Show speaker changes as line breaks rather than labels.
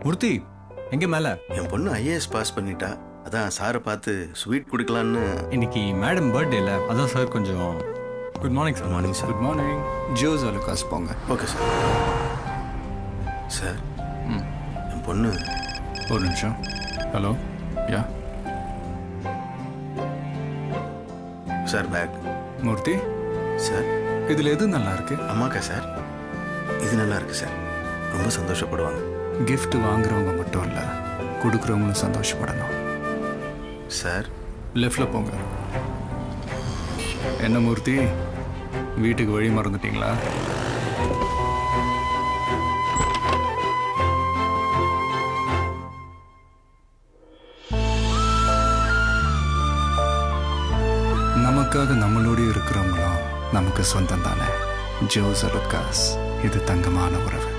மூர்த்தி எங்கே மேலே?
என் பொண்ணு ஐஏஎஸ் பாஸ் பண்ணிட்டா. அதான் சாரை பார்த்து ஸ்வீட் கொடுக்கலான்னு.
இன்னைக்கு மேடம் பர்த்டே இல்லை, அதான் சார் கொஞ்சம். Good morning sir.
Morning sir.
Good morning. Jos Alukkas போங்க.
Okay sir. சார் என் பொண்ணு.
ஒரு நிமிஷம். Hello. Ya
sir back.
Murthy
sir
இதில் எது நல்லா இருக்கு?
அம்மாக்கா சார், இது நல்லா இருக்கு சார். ரொம்ப சந்தோஷப்படுவாங்க.
கிஃப்ட் வாங்குறவங்க மட்டும் இல்லை, கொடுக்குறவங்களும் சந்தோஷப்படணும்.
சார்
லெஃப்டில் போங்க. என்ன மூர்த்தி, வீட்டுக்கு வழி மறந்துட்டீங்களா? நமக்காக நம்மளோடு இருக்கிறவங்களும் நமக்கு சொந்தம் தானே. ஜோஸ் அலுகாஸ், இது தங்கமான உறவு.